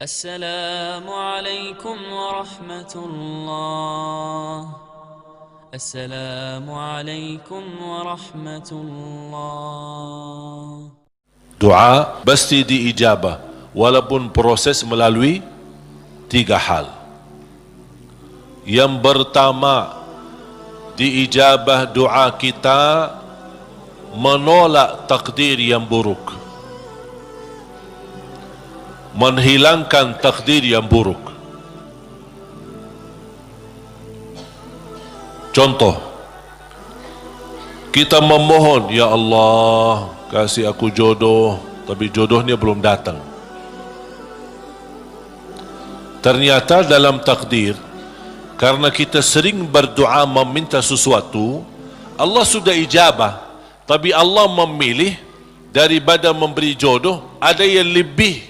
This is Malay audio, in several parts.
السلام عليكم ورحمة الله. السلام عليكم ورحمة الله. Doa pasti diijabah walaupun proses melalui 3 hal. Yang pertama, diijabah doa kita menolak takdir yang buruk, menghilangkan takdir yang buruk. Contoh, kita memohon, ya Allah kasih aku jodoh, tapi jodohnya belum datang. Ternyata dalam takdir, karena kita sering berdoa meminta sesuatu, Allah sudah ijabah, tapi Allah memilih daripada memberi jodoh, ada yang lebih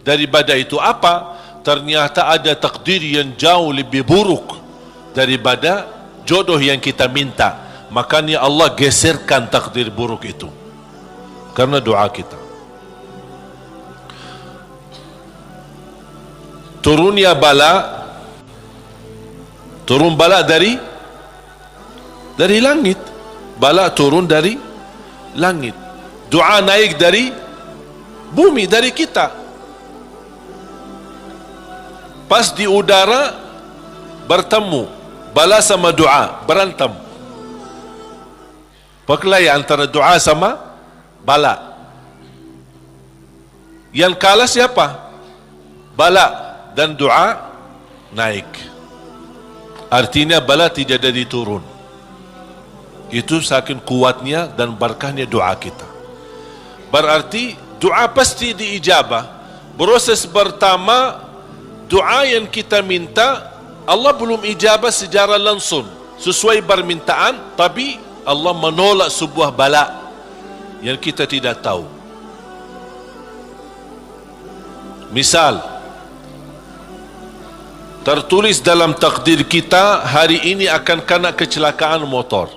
daripada itu. Apa? Ternyata ada takdir yang jauh lebih buruk daripada jodoh yang kita minta. Makanya Allah geserkan takdir buruk itu karena doa kita. Turunnya bala, turun bala dari langit. Bala turun dari langit. Doa naik dari bumi, dari kita. Pas di udara bertemu, bala sama doa berantem. Perkelahi antara doa sama bala. Yang kalah siapa? Bala. Dan doa naik. Artinya bala tidak jadi turun. Itu saking kuatnya dan berkahnya doa kita. Berarti doa pasti diijabah. Proses pertama, doa yang kita minta Allah belum ijabah secara langsung sesuai permintaan, tapi Allah menolak sebuah bala yang kita tidak tahu. Misal, tertulis dalam takdir kita hari ini akan kena kecelakaan motor,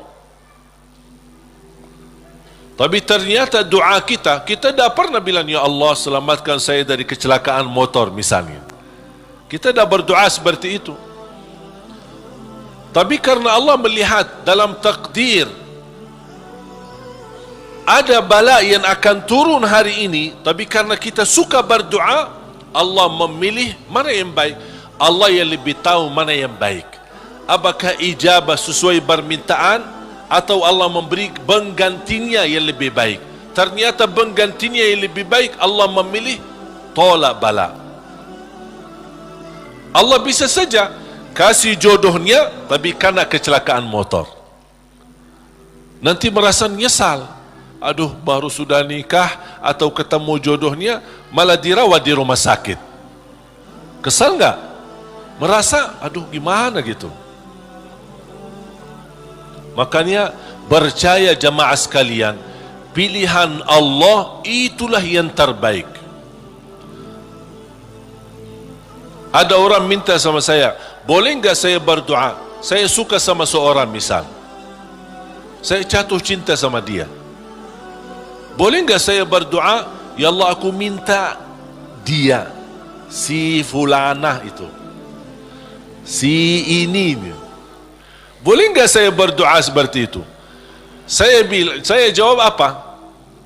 tapi ternyata doa kita tidak pernah bilang, ya Allah selamatkan saya dari kecelakaan motor misalnya. Kita dah berdoa seperti itu. Tapi karena Allah melihat dalam takdir ada bala yang akan turun hari ini, tapi karena kita suka berdoa, Allah memilih mana yang baik. Allah yang lebih tahu mana yang baik. Apakah ijabah sesuai permintaan atau Allah memberi penggantinya yang lebih baik. Ternyata penggantinya yang lebih baik, Allah memilih tolak bala. Allah bisa saja kasih jodohnya tapi kena kecelakaan motor. Nanti merasa nyesal. Aduh, baru sudah nikah atau ketemu jodohnya malah dirawat di rumah sakit. Kesal enggak? Merasa, aduh gimana gitu. Makanya percaya jamaah sekalian, pilihan Allah itulah yang terbaik. Ada orang minta sama saya, boleh enggak saya berdoa? Saya suka sama seorang misal, saya jatuh cinta sama dia. Boleh enggak saya berdoa, ya Allah aku minta dia, si fulanah itu, si ini. Boleh enggak saya berdoa seperti itu? Saya jawab apa?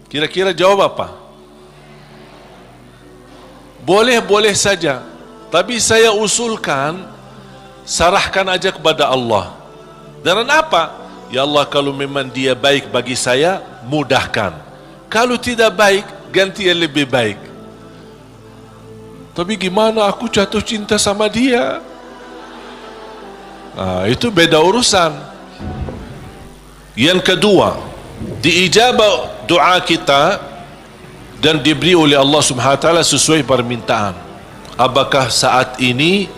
Kira-kira jawab apa? Boleh saja. Tapi saya usulkan, serahkan aja kepada Allah. Dan apa? Ya Allah, kalau memang dia baik bagi saya, mudahkan. Kalau tidak baik, ganti yang lebih baik. Tapi gimana aku jatuh cinta sama dia? Itu beda urusan. Yang kedua, diijabah doa kita dan diberi oleh Allah Subhanahu wa taala sesuai permintaan. Apakah saat ini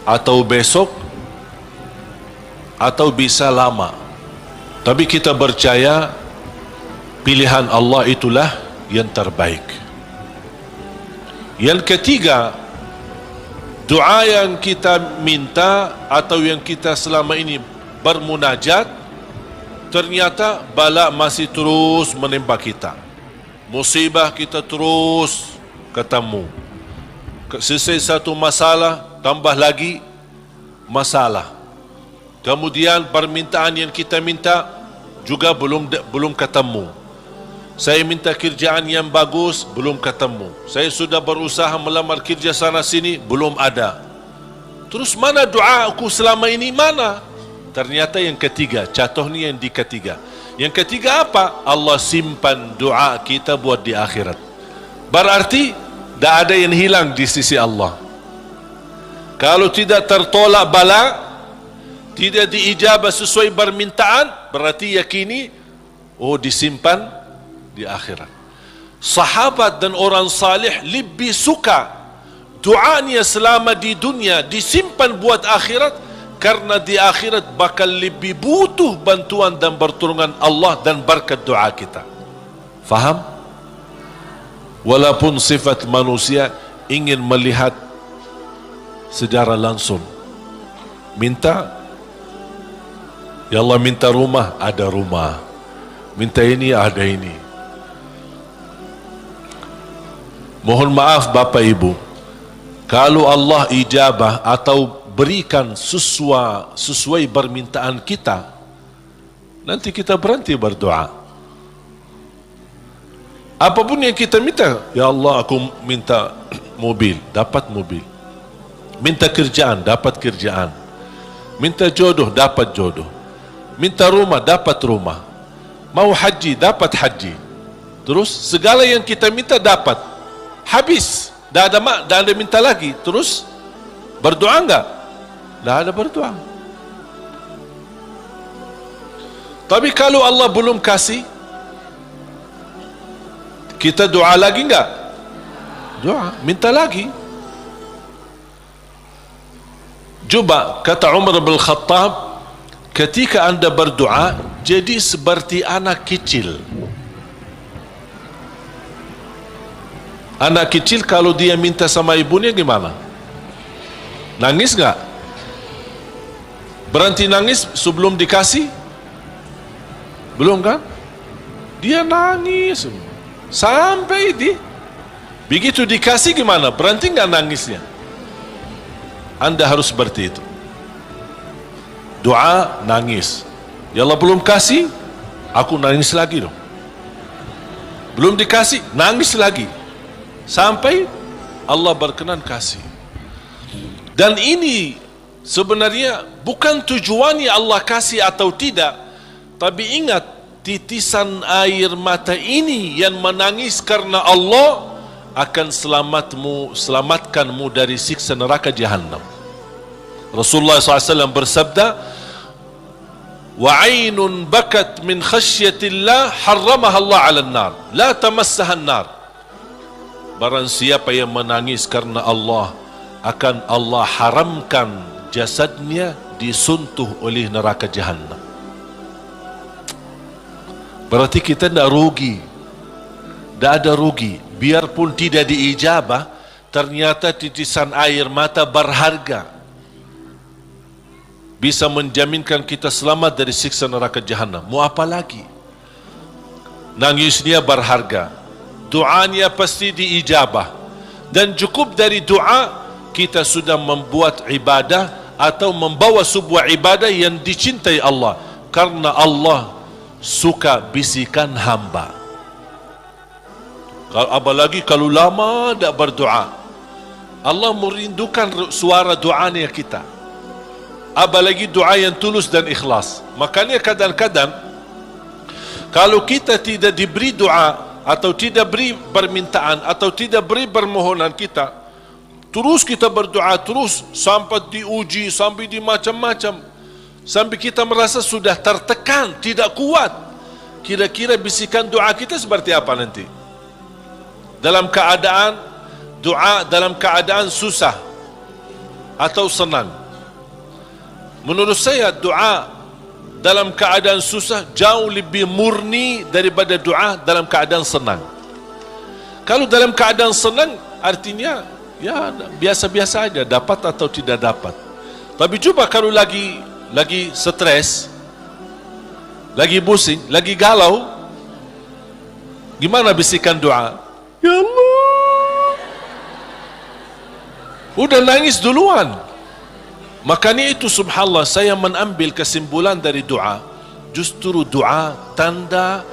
atau besok atau bisa lama. Tapi kita percaya pilihan Allah itulah yang terbaik. Yang ketiga, doa yang kita minta atau yang kita selama ini bermunajat, ternyata bala masih terus menimpa kita, musibah kita terus ketemu, selesai satu masalah, tambah lagi masalah. Kemudian permintaan yang kita minta juga belum ketemu. Saya minta kerjaan yang bagus, belum ketemu. Saya sudah berusaha melamar kerja sana sini, belum ada. Terus mana doa aku selama ini, mana? Ternyata yang ketiga, contohnya yang di ketiga. Yang ketiga apa? Allah simpan doa kita buat di akhirat. Berarti tidak ada yang hilang di sisi Allah. Kalau tidak tertolak bala, tidak diijabah sesuai permintaan, berarti yakini, oh disimpan di akhirat. Sahabat dan orang salih lebih suka doanya selama di dunia disimpan buat akhirat, karena di akhirat bakal lebih butuh bantuan dan pertolongan Allah dan berkat doa kita. Faham? Walaupun sifat manusia ingin melihat secara langsung, minta, ya Allah minta rumah, ada rumah. Minta ini, ada ini. Mohon maaf Bapak Ibu, kalau Allah ijabah atau berikan sesuai permintaan kita, nanti kita berhenti berdoa. Apapun yang kita minta, ya Allah aku minta mobil, dapat mobil. Minta kerjaan, dapat kerjaan. Minta jodoh, dapat jodoh. Minta rumah, dapat rumah. Mau haji, dapat haji. Terus segala yang kita minta dapat. Habis, dah ada minta lagi. Terus berdoa enggak? Dah ada berdoa. Tapi kalau Allah belum kasih, kita doa lagi enggak? Doa, minta lagi. Coba kata Umar bin Khattab, ketika anda berdoa jadi seperti anak kecil. Anak kecil kalau dia minta sama ibunya gimana? Nangis enggak? Berhenti nangis sebelum dikasih? Belum kan? Dia nangis sampai begitu dikasih gimana? Berhenti enggak nangisnya? Anda harus seperti itu. Doa, nangis. Ya Allah belum kasih, aku nangis lagi dong. Belum dikasih, nangis lagi. Sampai Allah berkenan kasih. Dan ini sebenarnya bukan tujuannya Allah kasih atau tidak, tapi ingat, titisan air mata ini yang menangis karena Allah akan selamatkanmu dari siksa neraka Jahannam. Rasulullah SAW bersabda, wa ainun bakat min khasyatillah harramaha Allah 'alan nar, la tamassaha an-nar. Barang siapa yang menangis karena Allah, akan Allah haramkan jasadnya disuntuh oleh neraka Jahannam. Berarti kita tidak rugi, tidak ada rugi. Biarpun tidak diijabah, ternyata titisan air mata berharga, bisa menjaminkan kita selamat dari siksa neraka Jahannam. Mau apa lagi? Nangisnya berharga, doanya pasti diijabah, dan cukup dari doa kita sudah membuat ibadah atau membawa sebuah ibadah yang dicintai Allah, karena Allah suka bisikan hamba. Apalagi kalau lama tak berdoa, Allah merindukan suara doanya kita. Apalagi doa yang tulus dan ikhlas. Makanya kadang-kadang kalau kita tidak diberi doa atau tidak beri permintaan atau tidak beri permohonan kita, terus kita berdoa terus sampai diuji, sampai di macam-macam, sampai kita merasa sudah tertekan, tidak kuat. Kira-kira bisikan doa kita seperti apa nanti? Dalam keadaan doa, dalam keadaan susah atau senang? Menurut saya doa dalam keadaan susah jauh lebih murni daripada doa dalam keadaan senang. Kalau dalam keadaan senang artinya ya biasa-biasa aja, dapat atau tidak dapat. Tapi coba kalau lagi stres, lagi pusing, lagi galau, gimana bisikan doa? Ya Allah, Udah nangis duluan. Makanya itu subhanallah, saya mengambil kesimpulan dari doa, justru doa tanda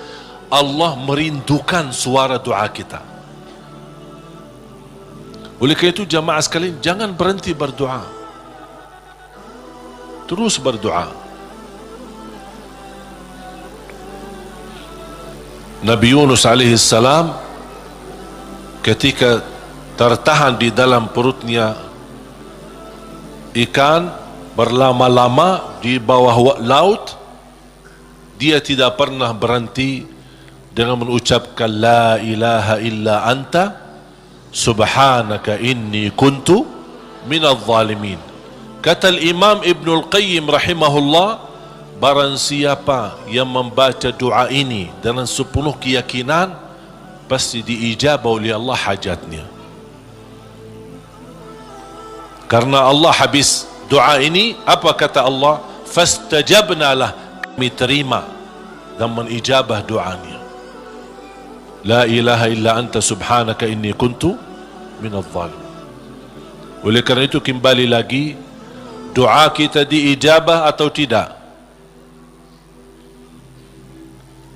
Allah merindukan suara doa kita. Oleh karena itu jamaah sekalian, jangan berhenti berdoa, terus berdoa. Nabi Yunus alaihi salam ketika tertahan di dalam perutnya ikan berlama-lama di bawah laut, dia tidak pernah berhenti dengan mengucapkan la ilaha illa anta subhanaka inni kuntu minadh zalimin. Kata Imam Ibnul Qayyim rahimahullah, barang siapa yang membaca doa ini dengan sepenuh keyakinan, pasti diijabah oleh Allah hajatnya. Karena Allah habis doa ini, apa kata Allah? Fastajabna lah, kami terima dan menijabah doanya. La ilaha illa anta subhanaka inni kuntu minadh zalimin. Oleh kerana itu kembali lagi, doa kita diijabah atau tidak?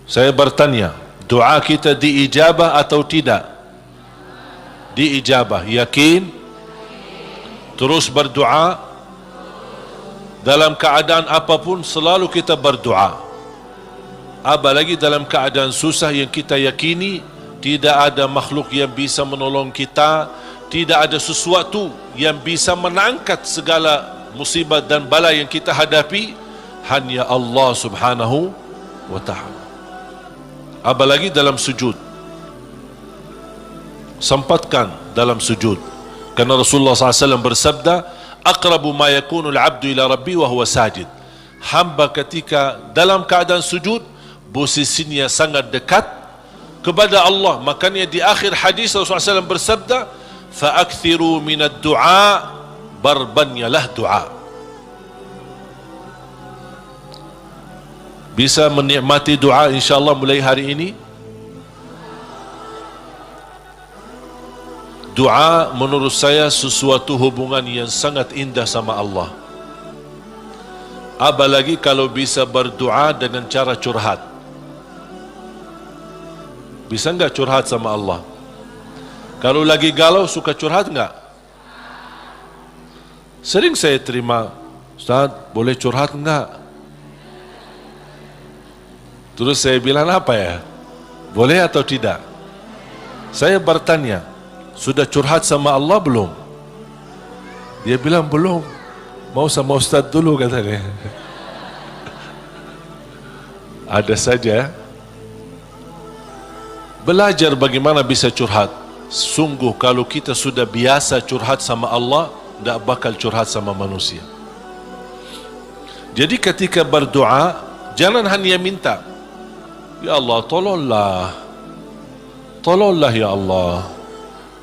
Saya bertanya, doa kita diijabah atau tidak? Diijabah. Yakin? Terus berdoa. Dalam keadaan apapun selalu kita berdoa. Apalagi dalam keadaan susah yang kita yakini tidak ada makhluk yang bisa menolong kita, tidak ada sesuatu yang bisa mengangkat segala musibah dan bala yang kita hadapi, hanya Allah subhanahu wa ta'ala. Apalagi dalam sujud, sempatkan dalam sujud. Karena Rasulullah SAW bersabda, aqrabu ma yakunu al-abdu ila rabbi wa huwa sajid. Hamba ketika dalam keadaan sujud, posisinya sangat dekat kepada Allah. Makanya di akhir hadis Rasulullah SAW bersabda, fa'akthiru minad du'a, barbanyalah doa. Bisa menikmati doa insyaAllah mulai hari ini. Doa menurut saya sesuatu hubungan yang sangat indah sama Allah. Apalagi kalau bisa berdoa dengan cara curhat. Bisa enggak curhat sama Allah? Kalau lagi galau suka curhat enggak? Sering saya terima, Ustaz boleh curhat enggak? Terus saya bilang apa ya? Boleh atau tidak? Saya bertanya, sudah curhat sama Allah belum? Dia bilang belum. Mau sama Ustaz dulu katanya. Ada saja. Belajar bagaimana bisa curhat. Sungguh kalau kita sudah biasa curhat sama Allah, tidak bakal curhat sama manusia. Jadi ketika berdoa, jangan hanya minta, ya Allah tolonglah, tolonglah ya Allah,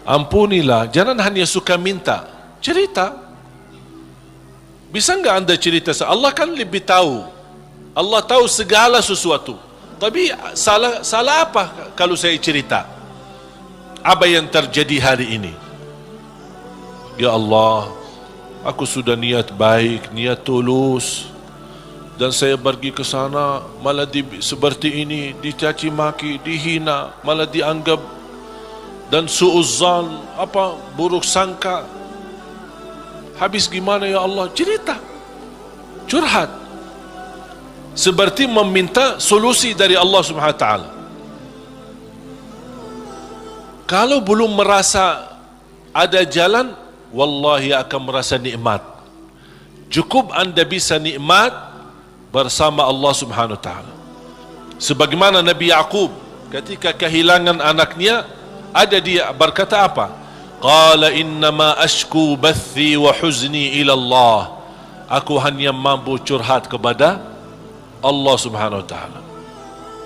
ampunilah. Jangan hanya suka minta, cerita. Bisa enggak anda cerita? Allah kan lebih tahu. Allah tahu segala sesuatu. Tapi salah apa kalau saya cerita apa yang terjadi hari ini? Ya Allah, aku sudah niat baik, niat tulus, dan saya pergi ke sana malah seperti ini, dicaci maki, dihina, malah dianggap dan suuzzan, apa buruk sangka. Habis gimana ya Allah? Cerita, curhat, seperti meminta solusi dari Allah Subhanahu wa taala. Kalau belum merasa ada jalan, wallahi akan merasa nikmat. Cukup anda bisa nikmat bersama Allah Subhanahu wa taala. Sebagaimana Nabi Yaqub ketika kehilangan anaknya, ada dia berkata apa? Qala innama ashku bathi wa huzni ila Allah. Aku hanya mampu curhat kepada Allah Subhanahu wa taala.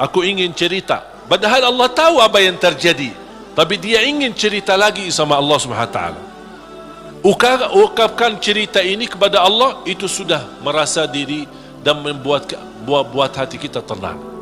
Aku ingin cerita, padahal Allah tahu apa yang terjadi, tapi dia ingin cerita lagi sama Allah Subhanahu wa taala. Ungkapkan cerita ini kepada Allah, itu sudah merasa diri dan membuat hati kita tenang.